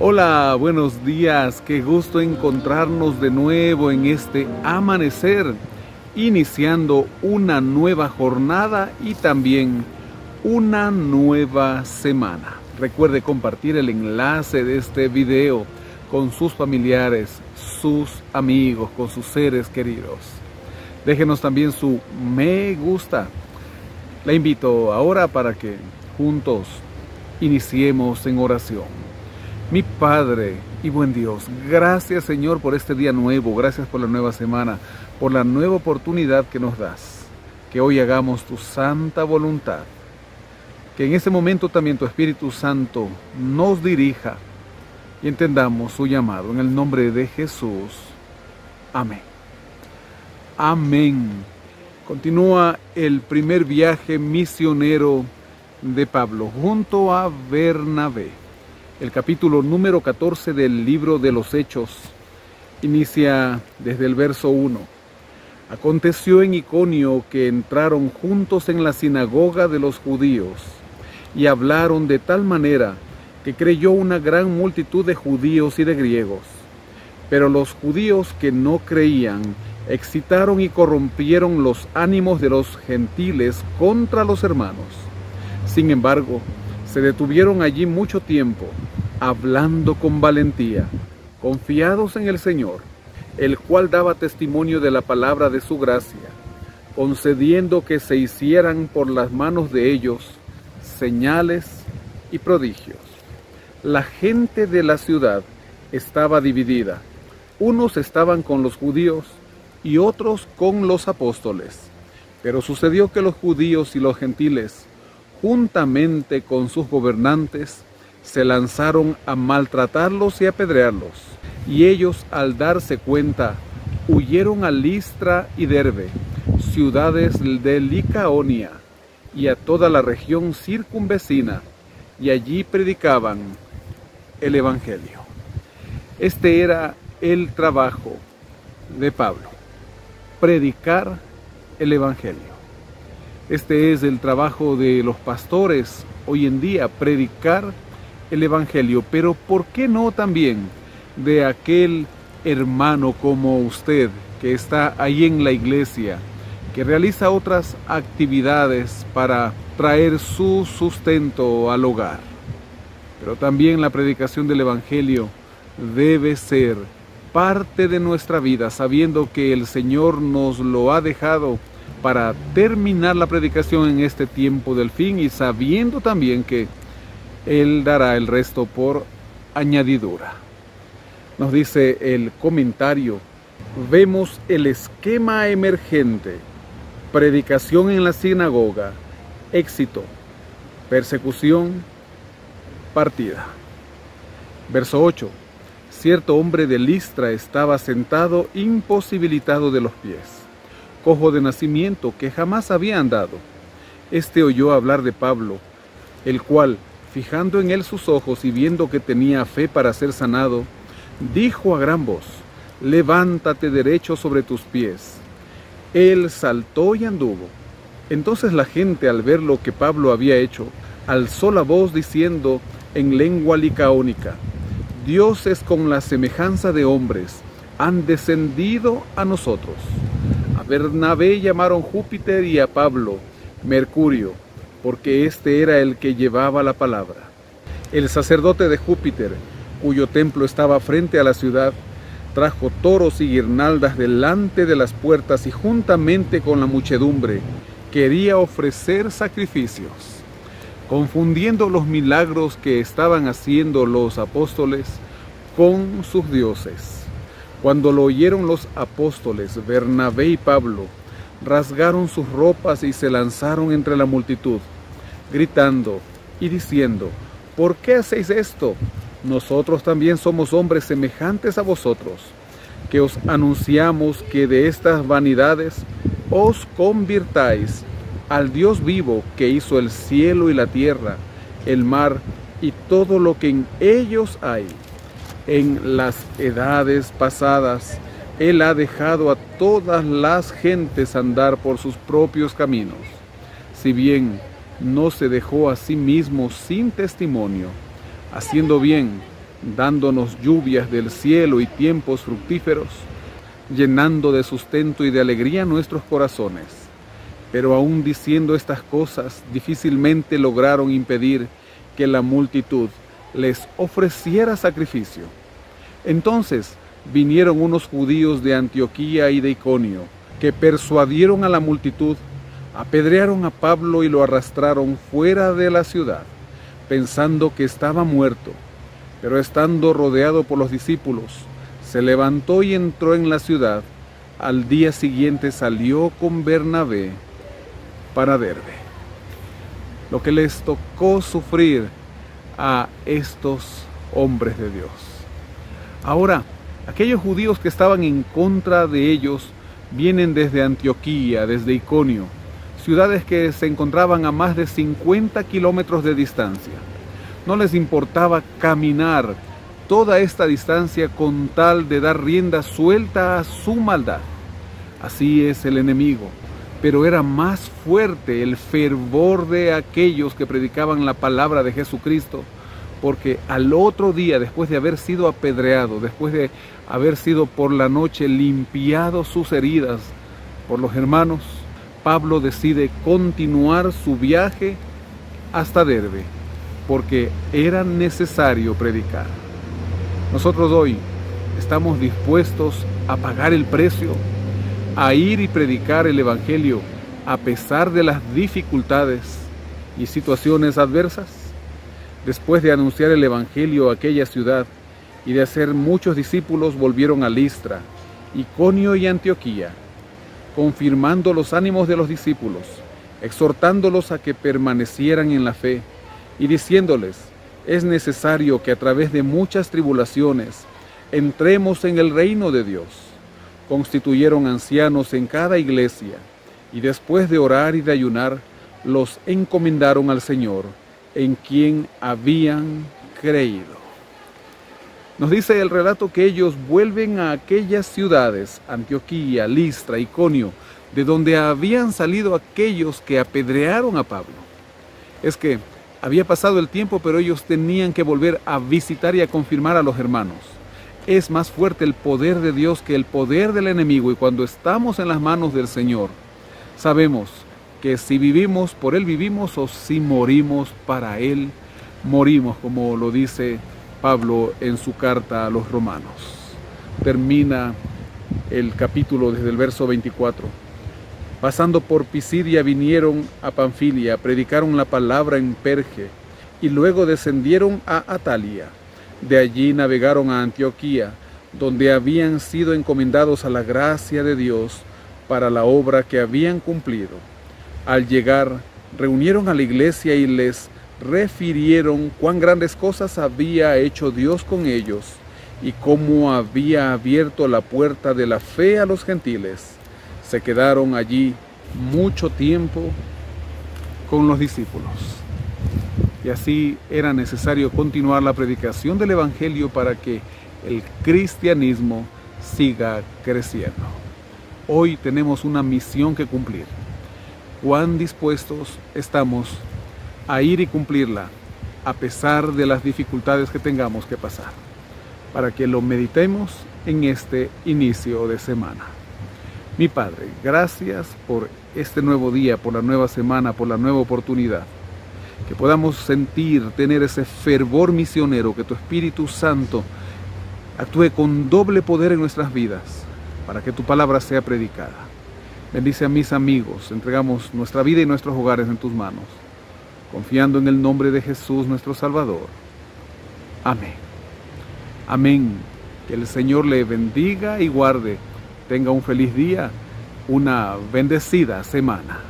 Hola, buenos días, qué gusto encontrarnos de nuevo en este amanecer, iniciando una nueva jornada y también una nueva semana. Recuerde compartir el enlace de este video con sus familiares, sus amigos, con sus seres queridos. Déjenos también su me gusta. La invito ahora para que juntos iniciemos en oración. Mi Padre y buen Dios, gracias Señor por este día nuevo, gracias por la nueva semana, por la nueva oportunidad que nos das, que hoy hagamos tu santa voluntad, que en este momento también tu Espíritu Santo nos dirija y entendamos su llamado. En el nombre de Jesús, amén. Amén. Continúa el primer viaje misionero de Pablo junto a Bernabé. El capítulo número 14 del libro de los Hechos inicia desde el verso 1. Aconteció en Iconio que entraron juntos en la sinagoga de los judíos y hablaron de tal manera que creyó una gran multitud de judíos y de griegos. Pero los judíos que no creían excitaron y corrompieron los ánimos de los gentiles contra los hermanos. Sin embargo, se detuvieron allí mucho tiempo, hablando con valentía, confiados en el Señor, el cual daba testimonio de la palabra de su gracia, concediendo que se hicieran por las manos de ellos señales y prodigios. La gente de la ciudad estaba dividida. Unos estaban con los judíos y otros con los apóstoles. Pero sucedió que los judíos y los gentiles, juntamente con sus gobernantes, se lanzaron a maltratarlos y apedrearlos. Y ellos, al darse cuenta, huyeron a Listra y Derbe, ciudades de Licaonia, y a toda la región circunvecina, y allí predicaban el Evangelio. Este era el trabajo de Pablo, predicar el Evangelio. Este es el trabajo de los pastores hoy en día, predicar el Evangelio. Pero ¿por qué no también de aquel hermano como usted que está ahí en la iglesia, que realiza otras actividades para traer su sustento al hogar? Pero también la predicación del Evangelio debe ser parte de nuestra vida, sabiendo que el Señor nos lo ha dejado para terminar la predicación en este tiempo del fin y sabiendo también que Él dará el resto por añadidura. Nos dice el comentario, vemos el esquema emergente: predicación en la sinagoga, éxito, persecución, partida. Verso 8. Cierto hombre de Listra estaba sentado imposibilitado de los pies, cojo de nacimiento, que jamás había andado. Este oyó hablar de Pablo, el cual, fijando en él sus ojos y viendo que tenía fe para ser sanado, dijo a gran voz: levántate derecho sobre tus pies. Él saltó y anduvo. Entonces la gente, al ver lo que Pablo había hecho, alzó la voz diciendo en lengua licaónica: dioses con la semejanza de hombres han descendido a nosotros. A Bernabé llamaron Júpiter y a Pablo Mercurio, porque este era el que llevaba la palabra. El sacerdote de Júpiter, cuyo templo estaba frente a la ciudad, trajo toros y guirnaldas delante de las puertas y juntamente con la muchedumbre quería ofrecer sacrificios, confundiendo los milagros que estaban haciendo los apóstoles con sus dioses. Cuando lo oyeron los apóstoles, Bernabé y Pablo rasgaron sus ropas y se lanzaron entre la multitud, gritando y diciendo: ¿por qué hacéis esto? Nosotros también somos hombres semejantes a vosotros, que os anunciamos que de estas vanidades os convirtáis al Dios vivo, que hizo el cielo y la tierra, el mar y todo lo que en ellos hay. En las edades pasadas, Él ha dejado a todas las gentes andar por sus propios caminos, si bien no se dejó a sí mismo sin testimonio, haciendo bien dándonos lluvias del cielo y tiempos fructíferos, llenando de sustento y de alegría nuestros corazones. Pero aún diciendo estas cosas, difícilmente lograron impedir que la multitud les ofreciera sacrificio. Entonces vinieron unos judíos de Antioquía y de Iconio, que persuadieron a la multitud, apedrearon a Pablo y lo arrastraron fuera de la ciudad, pensando que estaba muerto. Pero estando rodeado por los discípulos, se levantó y entró en la ciudad. Al día siguiente salió con Bernabé para Derbe. Lo que les tocó sufrir a estos hombres de Dios. Ahora, aquellos judíos que estaban en contra de ellos vienen desde Antioquía, desde Iconio, ciudades que se encontraban a más de 50 kilómetros de distancia. No les importaba caminar toda esta distancia con tal de dar rienda suelta a su maldad. Así es el enemigo, pero era más fuerte el fervor de aquellos que predicaban la palabra de Jesucristo, porque al otro día, después de haber sido apedreado, después de haber sido por la noche limpiado sus heridas por los hermanos, Pablo decide continuar su viaje hasta Derbe, porque era necesario predicar. Nosotros hoy estamos dispuestos a pagar el precio, a ir y predicar el Evangelio a pesar de las dificultades y situaciones adversas. Después de anunciar el Evangelio a aquella ciudad y de hacer muchos discípulos, volvieron a Listra, Iconio y Antioquía, confirmando los ánimos de los discípulos, exhortándolos a que permanecieran en la fe y diciéndoles: es necesario que a través de muchas tribulaciones entremos en el reino de Dios. Constituyeron ancianos en cada iglesia y después de orar y de ayunar, los encomendaron al Señor, en quien habían creído. Nos dice el relato que ellos vuelven a aquellas ciudades, Antioquía, Listra, Iconio, de donde habían salido aquellos que apedrearon a Pablo. Es que había pasado el tiempo, pero ellos tenían que volver a visitar y a confirmar a los hermanos. Es más fuerte el poder de Dios que el poder del enemigo, y cuando estamos en las manos del Señor, sabemos que si vivimos, por Él vivimos, o si morimos, para Él morimos, como lo dice Pablo en su carta a los romanos. Termina el capítulo desde el verso 24. Pasando por Pisidia vinieron a Panfilia, predicaron la palabra en Perge y luego descendieron a Atalia. De allí navegaron a Antioquía, donde habían sido encomendados a la gracia de Dios para la obra que habían cumplido. Al llegar, reunieron a la iglesia y les refirieron cuán grandes cosas había hecho Dios con ellos y cómo había abierto la puerta de la fe a los gentiles. Se quedaron allí mucho tiempo con los discípulos. Y así era necesario continuar la predicación del Evangelio para que el cristianismo siga creciendo. Hoy tenemos una misión que cumplir. ¿Cuán dispuestos estamos a ir y cumplirla a pesar de las dificultades que tengamos que pasar? Para que lo meditemos en este inicio de semana. Mi Padre, gracias por este nuevo día, por la nueva semana, por la nueva oportunidad. Que podamos sentir, tener ese fervor misionero, que tu Espíritu Santo actúe con doble poder en nuestras vidas, para que tu palabra sea predicada. Bendice a mis amigos, entregamos nuestra vida y nuestros hogares en tus manos, confiando en el nombre de Jesús nuestro Salvador. Amén. Amén. Que el Señor le bendiga y guarde. Tenga un feliz día, una bendecida semana.